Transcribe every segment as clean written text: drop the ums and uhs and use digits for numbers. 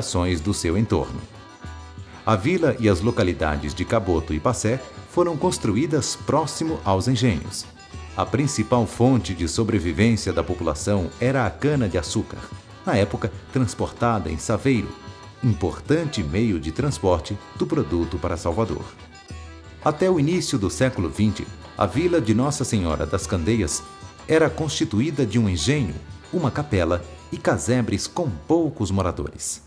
ações do seu entorno. A vila e as localidades de Caboto e Passé foram construídas próximo aos engenhos. A principal fonte de sobrevivência da população era a cana-de-açúcar, na época transportada em saveiro, importante meio de transporte do produto para Salvador. Até o início do século XX, a vila de Nossa Senhora das Candeias era constituída de um engenho, uma capela e casebres com poucos moradores.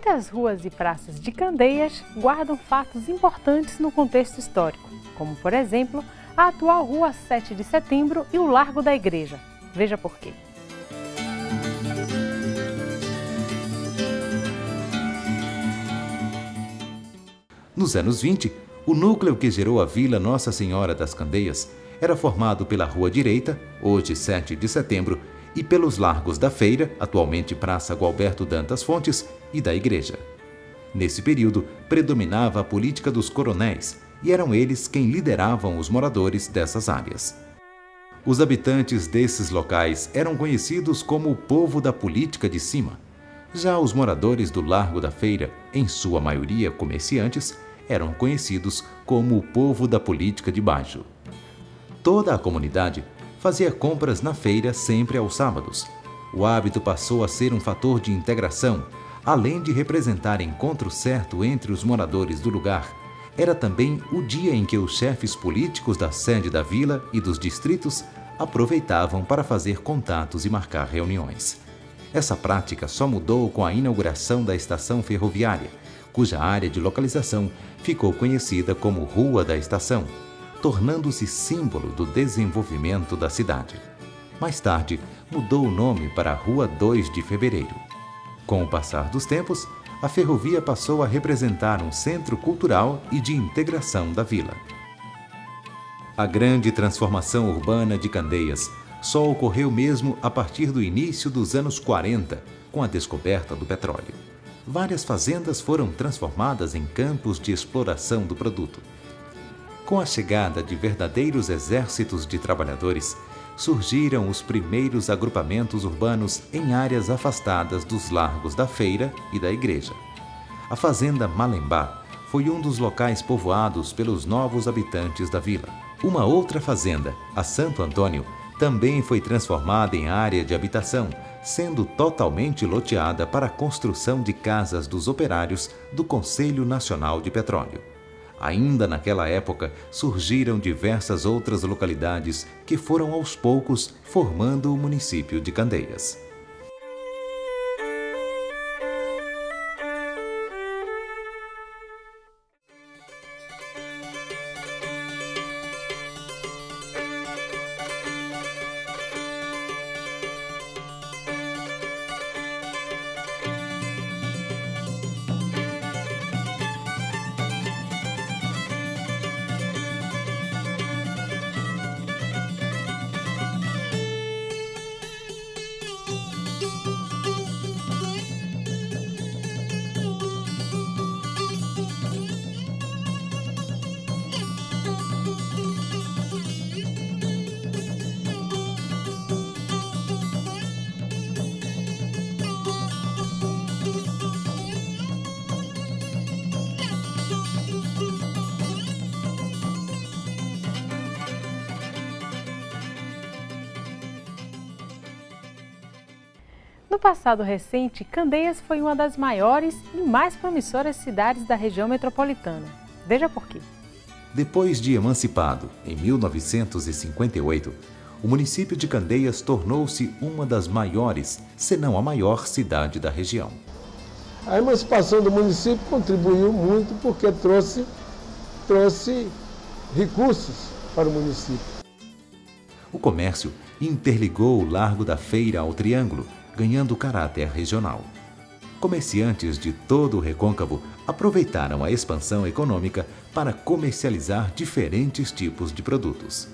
Muitas ruas e praças de Candeias guardam fatos importantes no contexto histórico, como, por exemplo, a atual Rua 7 de Setembro e o Largo da Igreja. Veja por quê. Nos anos 20, o núcleo que gerou a Vila Nossa Senhora das Candeias era formado pela Rua Direita, hoje 7 de Setembro, e pelos largos da Feira, atualmente Praça Gualberto Dantas Fontes, e da Igreja. Nesse período, predominava a política dos coronéis, e eram eles quem lideravam os moradores dessas áreas. Os habitantes desses locais eram conhecidos como o povo da política de cima. Já os moradores do Largo da Feira, em sua maioria comerciantes, eram conhecidos como o povo da política de baixo. Toda a comunidade fazia compras na feira sempre aos sábados. O hábito passou a ser um fator de integração, além de representar encontro certo entre os moradores do lugar. Era também o dia em que os chefes políticos da sede da vila e dos distritos aproveitavam para fazer contatos e marcar reuniões. Essa prática só mudou com a inauguração da estação ferroviária, cuja área de localização ficou conhecida como Rua da Estação, tornando-se símbolo do desenvolvimento da cidade. Mais tarde, mudou o nome para Rua 2 de Fevereiro. Com o passar dos tempos, a ferrovia passou a representar um centro cultural e de integração da vila. A grande transformação urbana de Candeias só ocorreu mesmo a partir do início dos anos 40, com a descoberta do petróleo. Várias fazendas foram transformadas em campos de exploração do produto. Com a chegada de verdadeiros exércitos de trabalhadores, surgiram os primeiros agrupamentos urbanos em áreas afastadas dos largos da Feira e da Igreja. A fazenda Malembá foi um dos locais povoados pelos novos habitantes da vila. Uma outra fazenda, a Santo Antônio, também foi transformada em área de habitação, sendo totalmente loteada para a construção de casas dos operários do Conselho Nacional de Petróleo. Ainda naquela época, surgiram diversas outras localidades que foram aos poucos formando o município de Candeias. No passado recente, Candeias foi uma das maiores e mais promissoras cidades da região metropolitana. Veja por quê. Depois de emancipado, em 1958, o município de Candeias tornou-se uma das maiores, se não a maior cidade da região. A emancipação do município contribuiu muito porque trouxe recursos para o município. O comércio interligou o Largo da Feira ao Triângulo, ganhando caráter regional. Comerciantes de todo o Recôncavo aproveitaram a expansão econômica para comercializar diferentes tipos de produtos.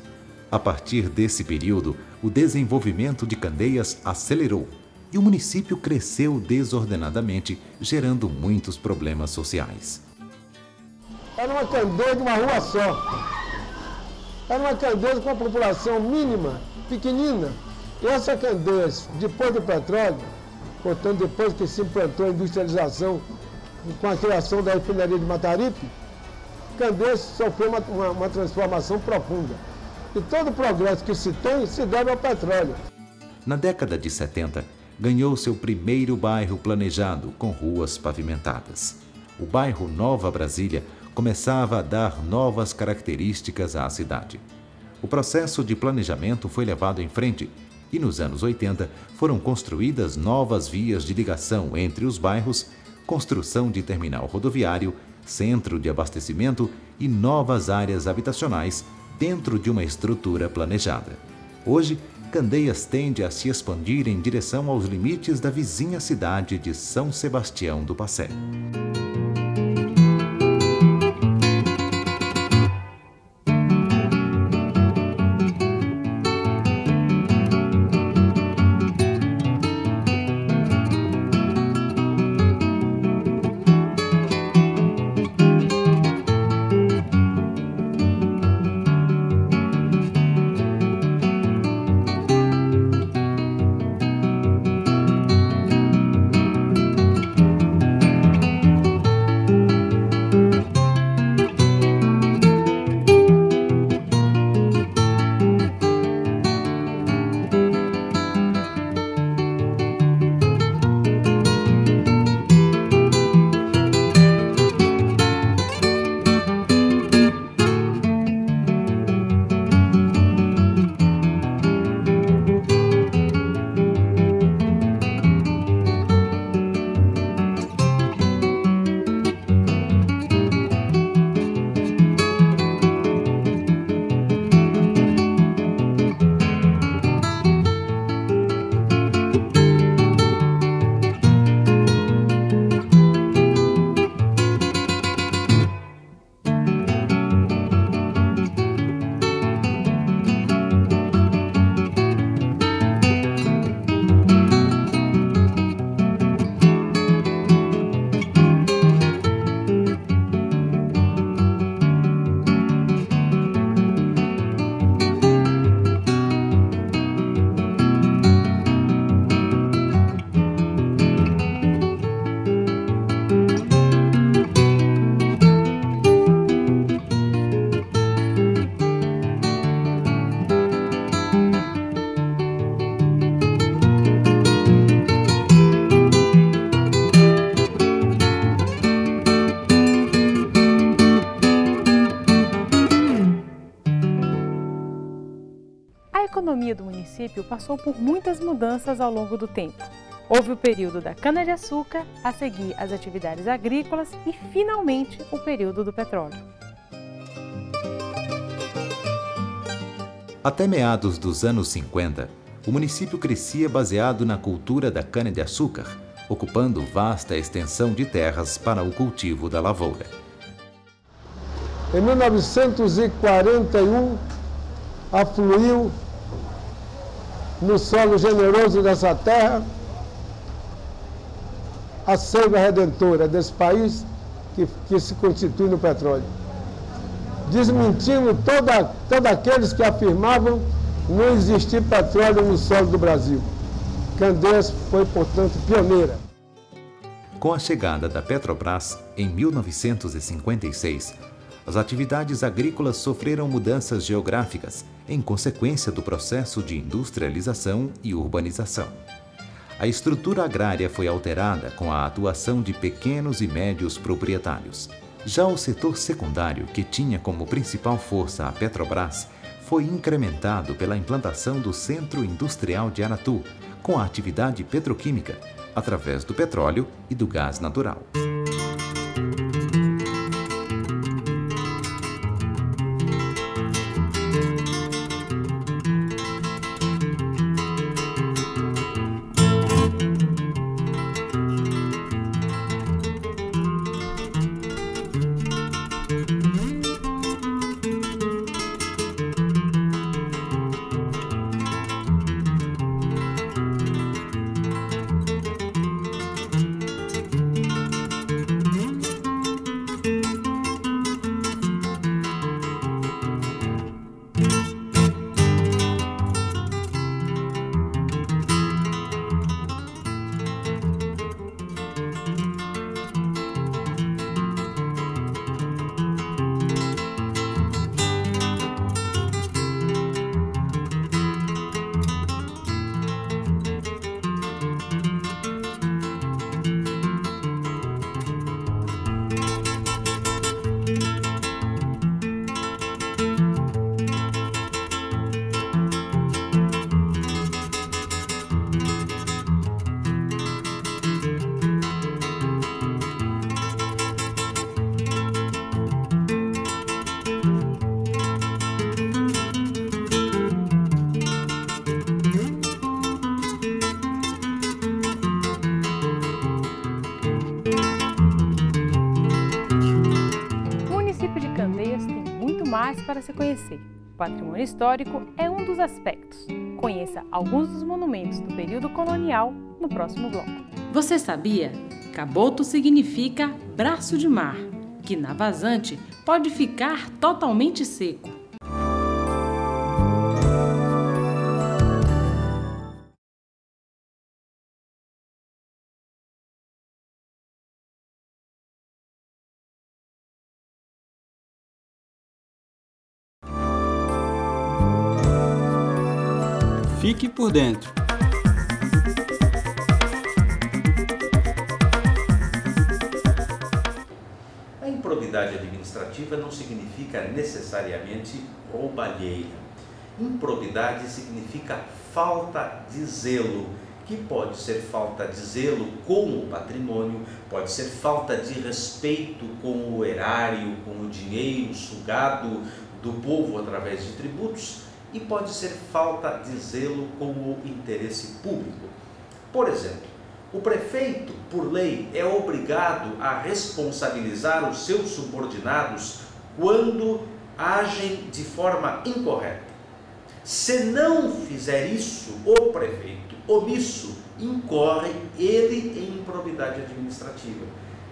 A partir desse período, o desenvolvimento de Candeias acelerou e o município cresceu desordenadamente, gerando muitos problemas sociais. Era uma Candeias de uma rua só. Era uma Candeias com uma população mínima, pequenina. E essa Candeias, depois do petróleo, portanto, depois que se implantou a industrialização com a criação da refinaria de Mataripe, Candeias sofreu uma transformação profunda. E todo o progresso que se tem se deve ao petróleo. Na década de 70, ganhou seu primeiro bairro planejado com ruas pavimentadas. O bairro Nova Brasília começava a dar novas características à cidade. O processo de planejamento foi levado em frente e nos anos 80 foram construídas novas vias de ligação entre os bairros, construção de terminal rodoviário, centro de abastecimento e novas áreas habitacionais dentro de uma estrutura planejada. Hoje, Candeias tende a se expandir em direção aos limites da vizinha cidade de São Sebastião do Passé. A economia do município passou por muitas mudanças ao longo do tempo. Houve o período da cana-de-açúcar, a seguir as atividades agrícolas e, finalmente, o período do petróleo. Até meados dos anos 50, o município crescia baseado na cultura da cana-de-açúcar, ocupando vasta extensão de terras para o cultivo da lavoura. Em 1941, afluiu no solo generoso dessa terra a seiva redentora desse país que se constitui no petróleo, desmentindo todos aqueles que afirmavam não existir petróleo no solo do Brasil. Candeias foi, portanto, pioneira. Com a chegada da Petrobras, em 1956, as atividades agrícolas sofreram mudanças geográficas em consequência do processo de industrialização e urbanização. a estrutura agrária foi alterada com a atuação de pequenos e médios proprietários. Já o setor secundário, que tinha como principal força a Petrobras, foi incrementado pela implantação do Centro Industrial de Aratu, com a atividade petroquímica, através do petróleo e do gás natural. Para se conhecer. O patrimônio histórico é um dos aspectos. Conheça alguns dos monumentos do período colonial no próximo bloco. Você sabia? Caboto significa braço de mar, que na vazante pode ficar totalmente seco. Fique por dentro. A improbidade administrativa não significa necessariamente roubalheira. Improbidade significa falta de zelo, que pode ser falta de zelo com o patrimônio, pode ser falta de respeito com o erário, com o dinheiro sugado do povo através de tributos, e pode ser falta de zelo com o interesse público. Por exemplo, o prefeito, por lei, é obrigado a responsabilizar os seus subordinados quando agem de forma incorreta. Se não fizer isso, o prefeito omisso incorre ele em improbidade administrativa.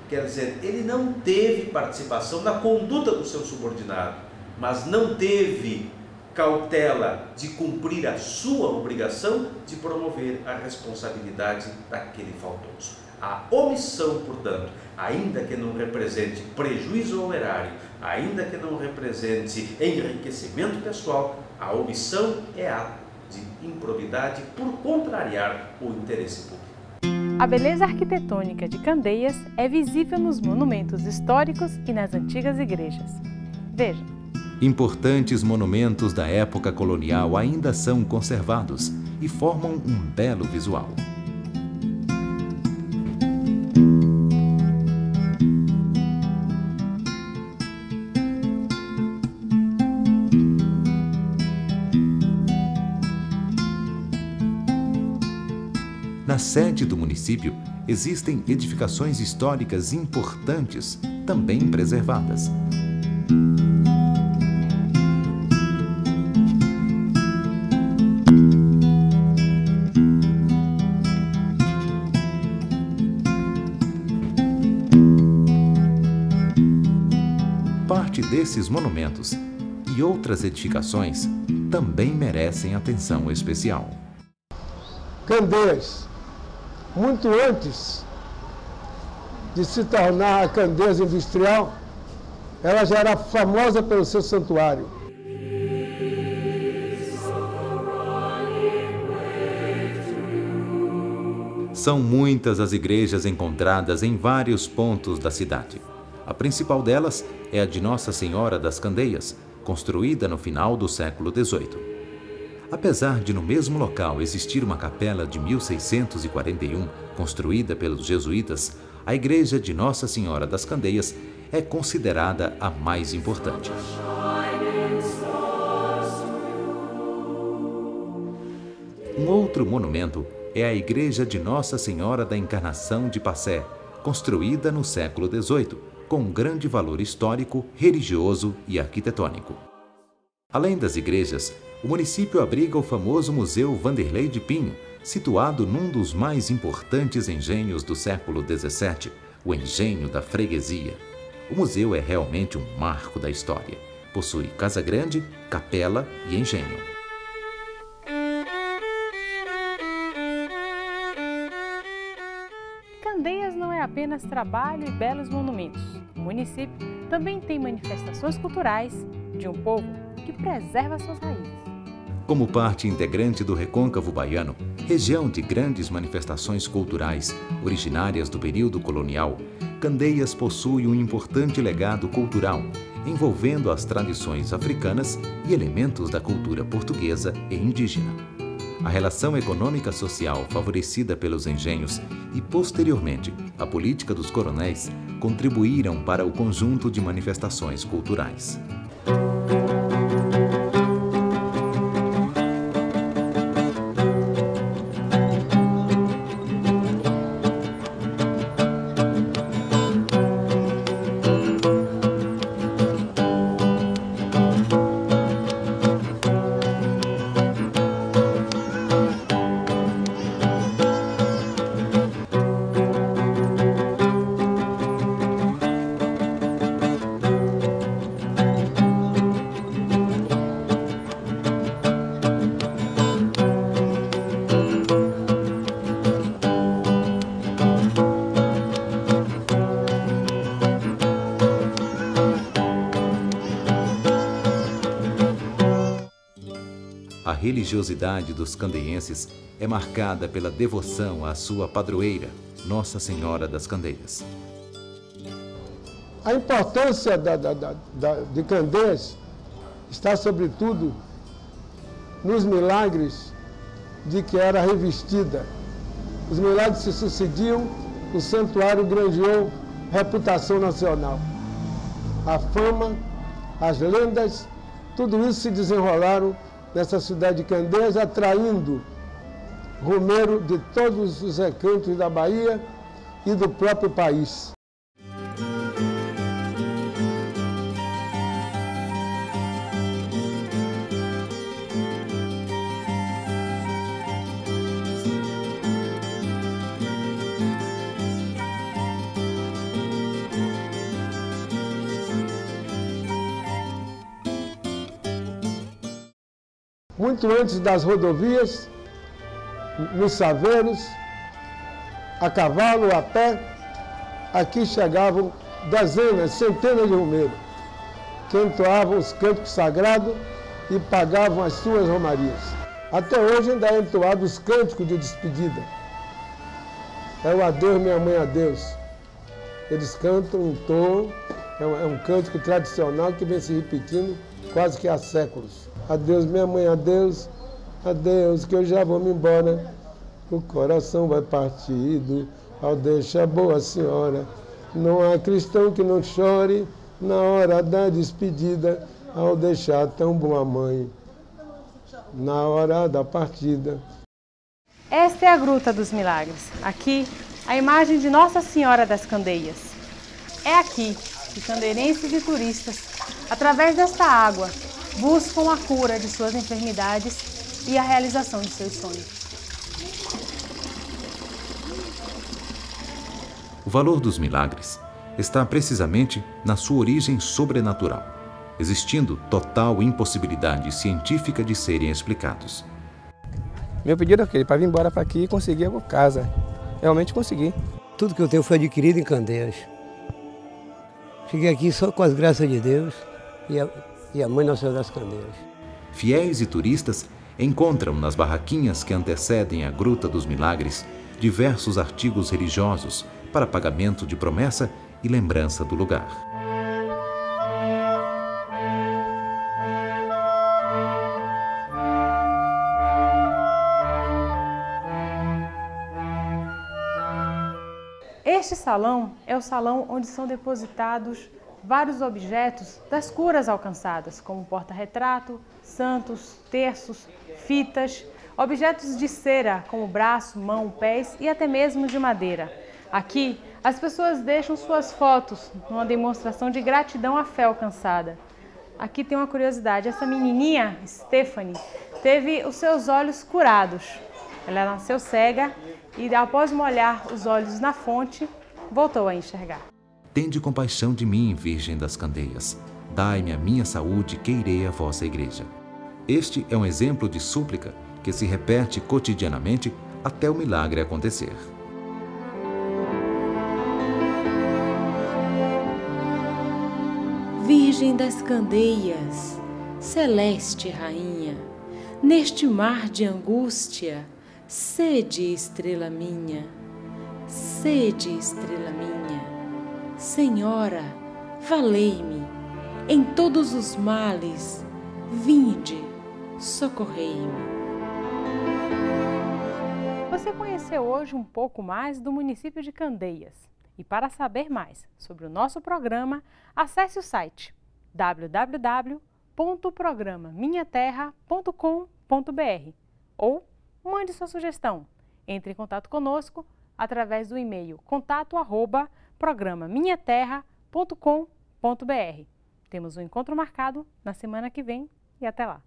Quer dizer, ele não teve participação na conduta do seu subordinado, mas não teve cautela de cumprir a sua obrigação de promover a responsabilidade daquele faltoso. A omissão, portanto, ainda que não represente prejuízo ao erário, ainda que não represente enriquecimento pessoal, a omissão é ato de improbidade por contrariar o interesse público. A beleza arquitetônica de Candeias é visível nos monumentos históricos e nas antigas igrejas. Veja. Importantes monumentos da época colonial ainda são conservados e formam um belo visual. Na sede do município, existem edificações históricas importantes, também preservadas. Parte desses monumentos e outras edificações também merecem atenção especial. Candeias, muito antes de se tornar a Candeias industrial, ela já era famosa pelo seu santuário. São muitas as igrejas encontradas em vários pontos da cidade. A principal delas é a de Nossa Senhora das Candeias, construída no final do século XVIII. Apesar de no mesmo local existir uma capela de 1641, construída pelos jesuítas, a igreja de Nossa Senhora das Candeias é considerada a mais importante. Um outro monumento é a igreja de Nossa Senhora da Encarnação de Passé, construída no século XVIII, com grande valor histórico, religioso e arquitetônico. Além das igrejas, o município abriga o famoso Museu Vanderlei de Pinho, situado num dos mais importantes engenhos do século XVII, o Engenho da Freguesia. O museu é realmente um marco da história. Possui casa grande, capela e engenho. Candeias não é apenas trabalho e belos monumentos. O município também tem manifestações culturais de um povo que preserva suas raízes. Como parte integrante do Recôncavo Baiano, região de grandes manifestações culturais originárias do período colonial, Candeias possui um importante legado cultural, envolvendo as tradições africanas e elementos da cultura portuguesa e indígena. A relação econômica social favorecida pelos engenhos e, posteriormente, a política dos coronéis contribuíram para o conjunto de manifestações culturais. A religiosidade dos candeienses é marcada pela devoção à sua padroeira, Nossa Senhora das Candeias. A importância de Candeias está, sobretudo, nos milagres de que era revestida. Os milagres se sucediam, o santuário granjeou reputação nacional. A fama, as lendas, tudo isso se desenrolaram nessa cidade de Candeias, atraindo romeiro de todos os recantos da Bahia e do próprio país. Muito antes das rodovias, nos saveiros, a cavalo, a pé, aqui chegavam dezenas, centenas de romeiros, que entoavam os cânticos sagrados e pagavam as suas romarias. Até hoje ainda é entoado os cânticos de despedida. É o adeus, minha mãe, adeus. Eles cantam um tom, é um cântico tradicional que vem se repetindo quase que há séculos. Adeus, minha mãe, adeus, adeus, que eu já vou me embora. O coração vai partido ao deixar boa senhora. Não há cristão que não chore na hora da despedida, ao deixar tão boa mãe, na hora da partida. Esta é a Gruta dos Milagres. Aqui, a imagem de Nossa Senhora das Candeias. É aqui que candeirenses e turistas, através desta água, buscam a cura de suas enfermidades e a realização de seus sonhos. O valor dos milagres está precisamente na sua origem sobrenatural, existindo total impossibilidade científica de serem explicados. Meu pedido é aquele, para vir embora para aqui e conseguir a casa. Realmente consegui. Tudo que eu tenho foi adquirido em Candeias. Cheguei aqui só com as graças de Deus e a Mãe Nossa Senhora das Candeias. Fiéis e turistas encontram nas barraquinhas que antecedem a Gruta dos Milagres diversos artigos religiosos para pagamento de promessa e lembrança do lugar. Este salão é o salão onde são depositados vários objetos das curas alcançadas, como porta-retrato, santos, terços, fitas, objetos de cera, como braço, mão, pés e até mesmo de madeira. Aqui, as pessoas deixam suas fotos numa demonstração de gratidão à fé alcançada. Aqui tem uma curiosidade, essa menininha, Stephanie, teve os seus olhos curados. Ela nasceu cega e, após molhar os olhos na fonte, voltou a enxergar. Tende compaixão de mim, Virgem das Candeias. Dai-me a minha saúde, que irei à vossa igreja. Este é um exemplo de súplica que se repete cotidianamente até o milagre acontecer. Virgem das Candeias, celeste rainha, neste mar de angústia, sede estrela minha, sede estrela minha. Senhora, valei-me, em todos os males, vinde, socorrei-me. Você conheceu hoje um pouco mais do município de Candeias. E para saber mais sobre o nosso programa, acesse o site www.programaminhaterra.com.br ou mande sua sugestão. Entre em contato conosco através do e-mail contato@programaminhaterra.com.br. Temos um encontro marcado na semana que vem e até lá.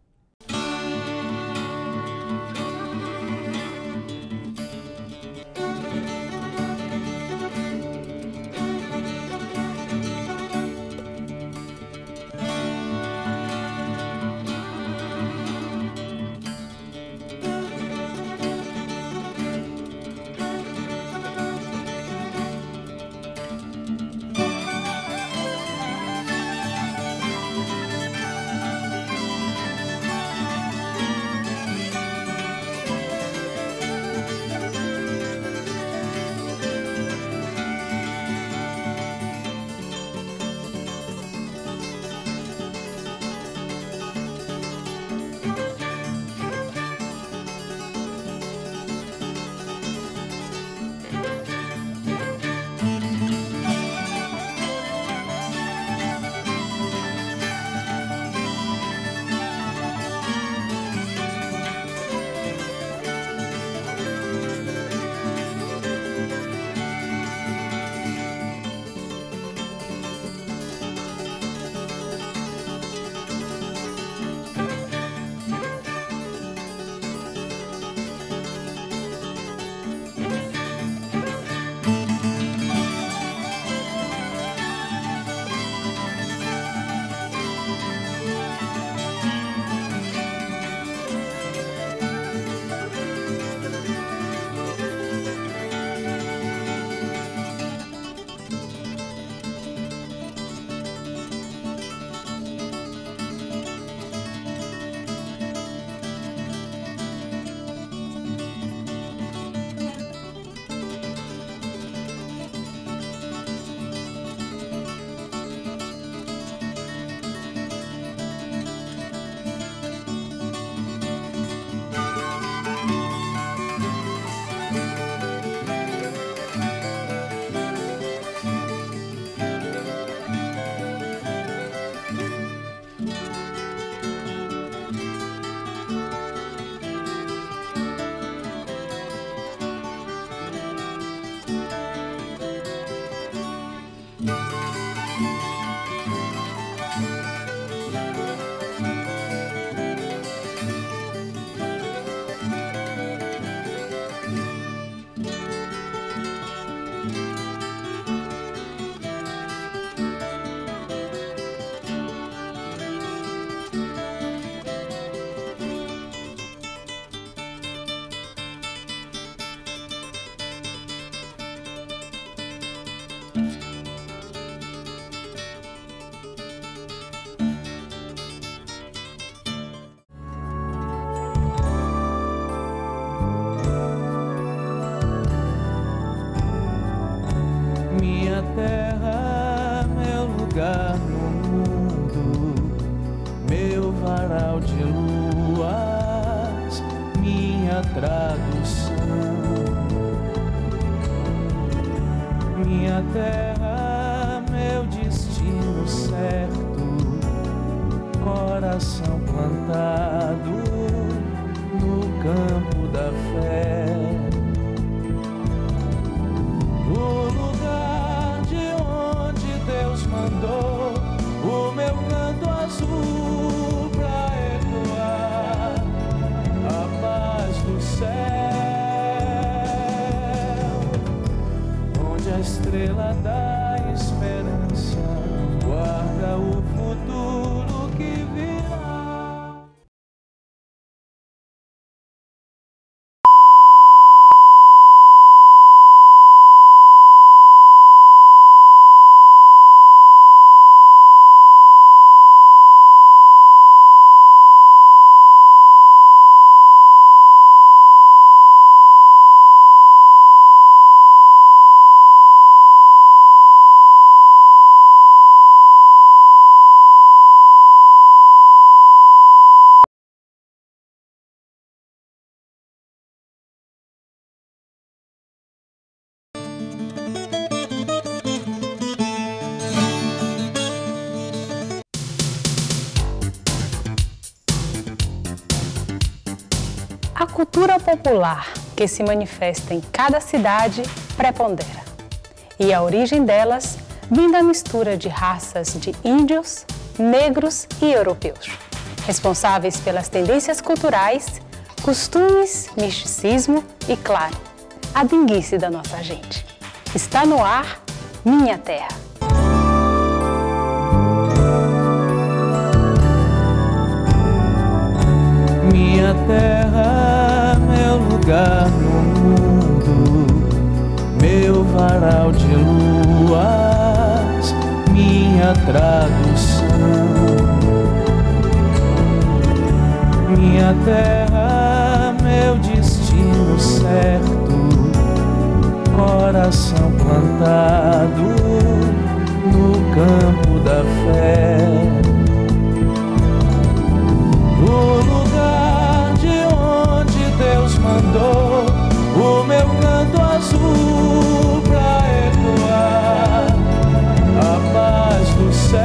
terra, meu lugar no mundo, meu varal de luas, minha tradução. Minha terra, meu destino certo, coração plantado no campo da fé. O lugar de onde Deus mandou o meu canto azul pra ecoar a paz do céu, onde a estrela da esperança guarda o futuro que virá. A cultura popular que se manifesta em cada cidade prepondera. E a origem delas vem da mistura de raças de índios, negros e europeus, responsáveis pelas tendências culturais, costumes, misticismo e, claro, a dinguice da nossa gente. Está no ar, Minha Terra. Minha terra, meu lugar no mundo, meu varal de luas, minha tradução. Minha terra, meu destino certo, coração plantado no campo da fé. O lugar de onde Deus mandou o meu canto azul pra ecoar a paz do céu,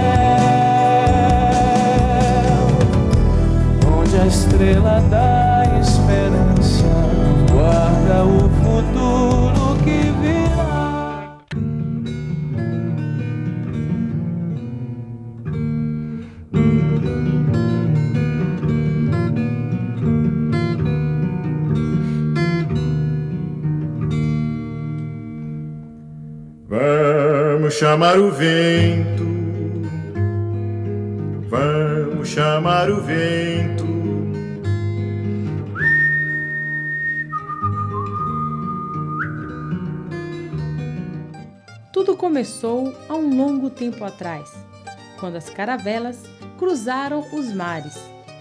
onde a estrela da esperança guarda o futuro que virá. Vamos chamar o vento, vamos chamar o vento. Tudo começou há um longo tempo atrás, quando as caravelas cruzaram os mares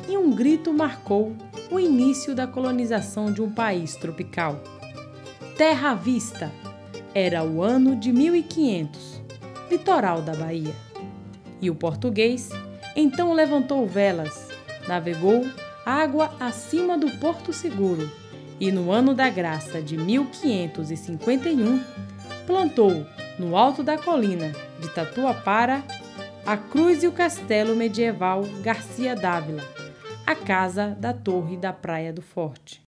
e um grito marcou o início da colonização de um país tropical. Terra à vista! Era o ano de 1500, litoral da Bahia. E o português então levantou velas, navegou água acima do Porto Seguro e no ano da graça de 1551 plantou no alto da colina de Tatuapara a cruz e o castelo medieval Garcia Dávila, a casa da torre da Praia do Forte.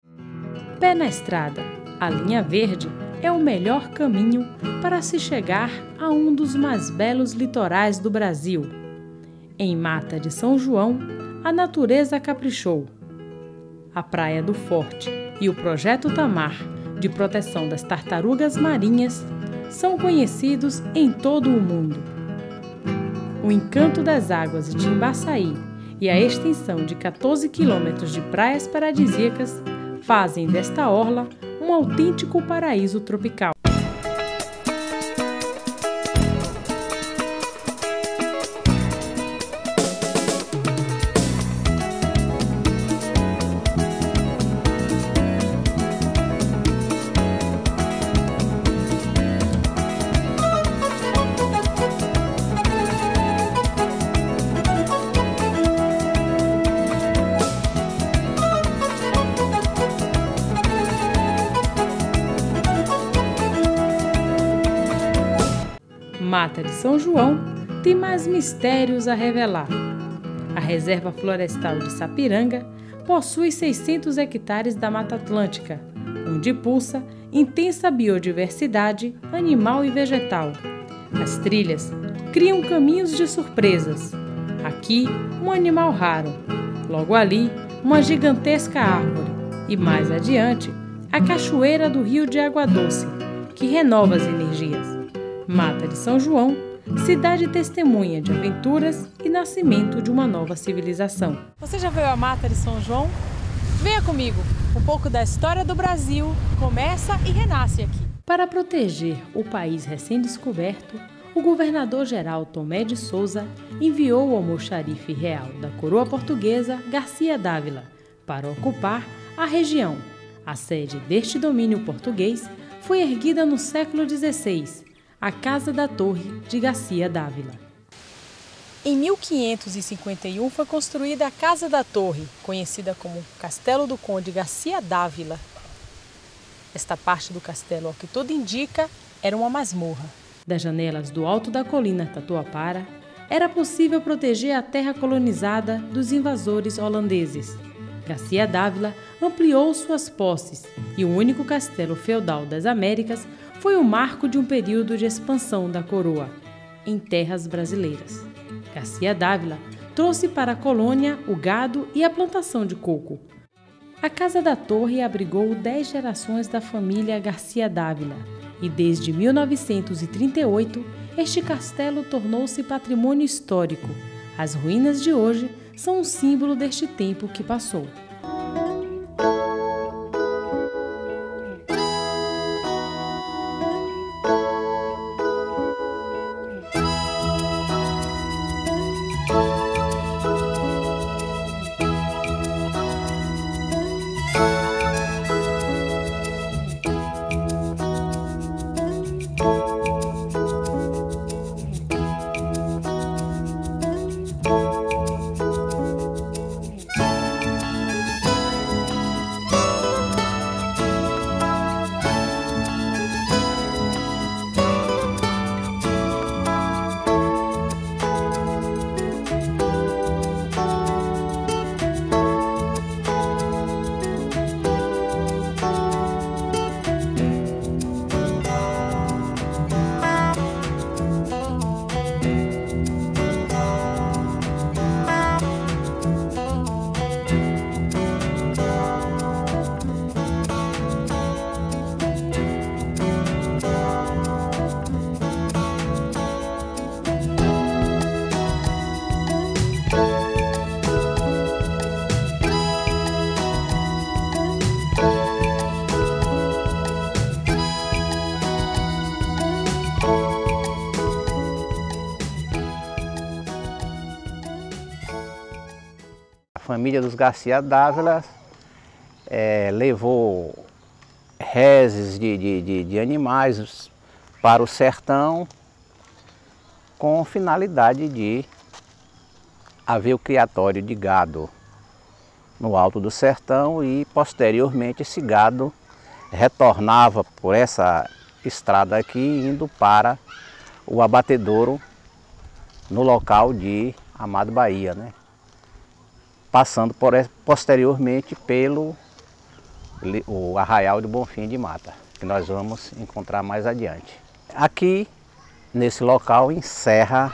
Pé na estrada, a linha verde é o melhor caminho para se chegar a um dos mais belos litorais do Brasil. Em Mata de São João, a natureza caprichou. A Praia do Forte e o Projeto Tamar, de proteção das tartarugas marinhas, são conhecidos em todo o mundo. O encanto das águas de Embaçaí e a extensão de 14 quilômetros de praias paradisíacas fazem desta orla um autêntico paraíso tropical. Mata de São João tem mais mistérios a revelar. A Reserva Florestal de Sapiranga possui 600 hectares da Mata Atlântica, onde pulsa intensa biodiversidade animal e vegetal. As trilhas criam caminhos de surpresas. Aqui, um animal raro. Logo ali, uma gigantesca árvore. E mais adiante, a cachoeira do Rio de Água Doce, que renova as energias. Mata de São João, cidade testemunha de aventuras e nascimento de uma nova civilização. Você já veio à Mata de São João? Venha comigo, um pouco da história do Brasil começa e renasce aqui. Para proteger o país recém-descoberto, o governador-geral Tomé de Souza enviou o almoxarife real da coroa portuguesa Garcia Dávila para ocupar a região. A sede deste domínio português foi erguida no século XVI, a Casa da Torre de Garcia Dávila. Em 1551 foi construída a Casa da Torre, conhecida como Castelo do Conde Garcia Dávila. Esta parte do castelo, ao que tudo indica, era uma masmorra. Das janelas do alto da colina Tatuapara, era possível proteger a terra colonizada dos invasores holandeses. Garcia Dávila ampliou suas posses e o único castelo feudal das Américas foi o marco de um período de expansão da coroa em terras brasileiras. Garcia Dávila trouxe para a colônia o gado e a plantação de coco. A Casa da Torre abrigou 10 gerações da família Garcia Dávila e desde 1938 este castelo tornou-se patrimônio histórico. As ruínas de hoje são um símbolo deste tempo que passou. A família dos Garcia Dávila levou reses de animais para o sertão com finalidade de haver o criatório de gado no alto do sertão e posteriormente esse gado retornava por essa estrada aqui indo para o abatedouro no local de Amado Bahia, né? Passando posteriormente pelo o Arraial de Bonfim de Mata, que nós vamos encontrar mais adiante. Aqui, nesse local, encerra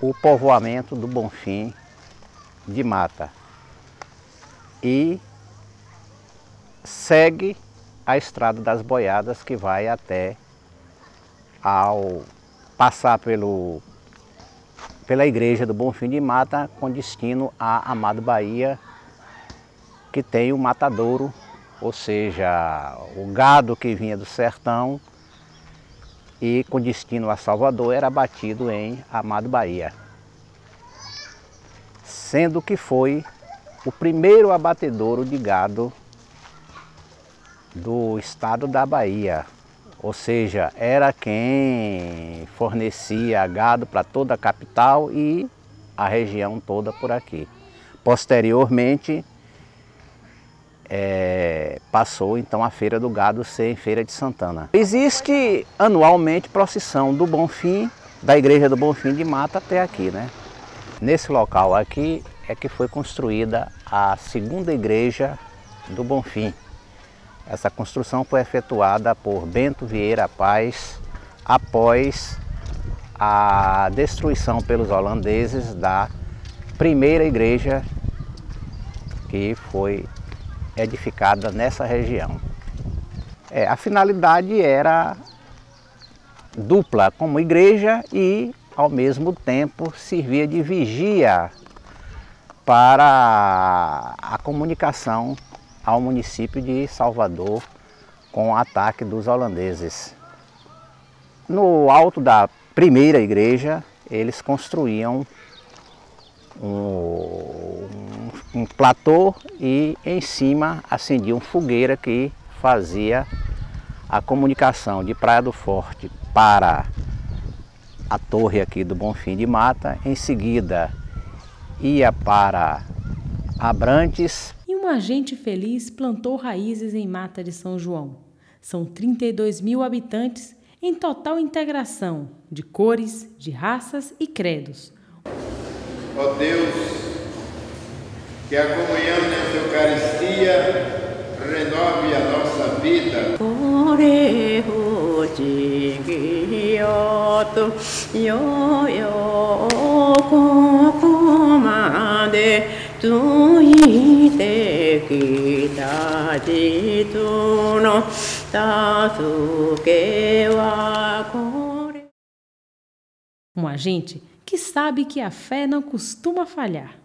o povoamento do Bonfim de Mata e segue a Estrada das Boiadas, que vai até ao passar pela igreja do Bonfim de Mata, com destino a Amado Bahia, que tem o matadouro, ou seja, o gado que vinha do sertão e com destino a Salvador era abatido em Amado Bahia. Sendo que foi o primeiro abatedouro de gado do estado da Bahia. Ou seja, era quem fornecia gado para toda a capital e a região toda por aqui. Posteriormente, passou então a Feira do Gado ser em Feira de Santana. Existe anualmente procissão do Bonfim, da Igreja do Bonfim de Mata até aqui, né? Nesse local aqui é que foi construída a segunda igreja do Bonfim. Essa construção foi efetuada por Bento Vieira Paz após a destruição pelos holandeses da primeira igreja que foi edificada nessa região. A finalidade era dupla, como igreja e, ao mesmo tempo, servia de vigia para a comunicação ao município de Salvador com o ataque dos holandeses. No alto da primeira igreja, eles construíam um platô e em cima acendiam fogueira que fazia a comunicação de Praia do Forte para a torre aqui do Bonfim de Mata. Em seguida ia para Abrantes. E uma gente feliz plantou raízes em Mata de São João. São 32 mil habitantes em total integração de cores, de raças e credos. Ó Deus, que a comunhão nessa Eucaristia renove a nossa vida. Um agente que sabe que a fé não costuma falhar.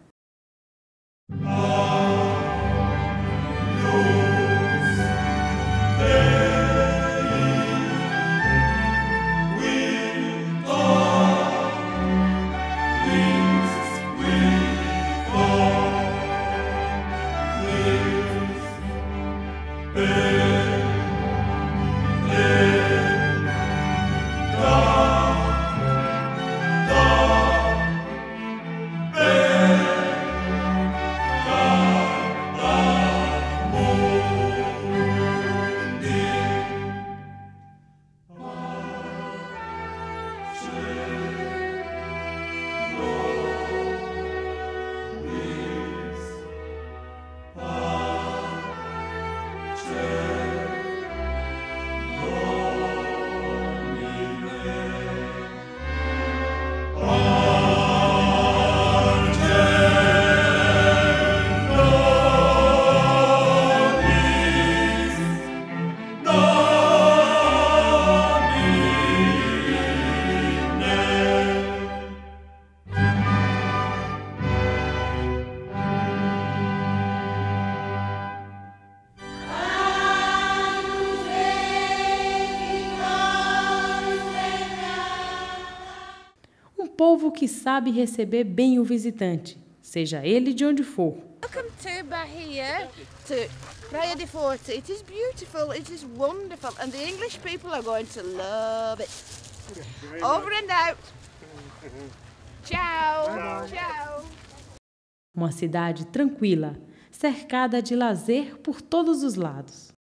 Povo que sabe receber bem o visitante, seja ele de onde for. Welcome to Bahia, to Praia de Forte. It is beautiful, it is wonderful, and the English people are going to love it. Over and out. Tchau. Tchau. Uma cidade tranquila, cercada de lazer por todos os lados.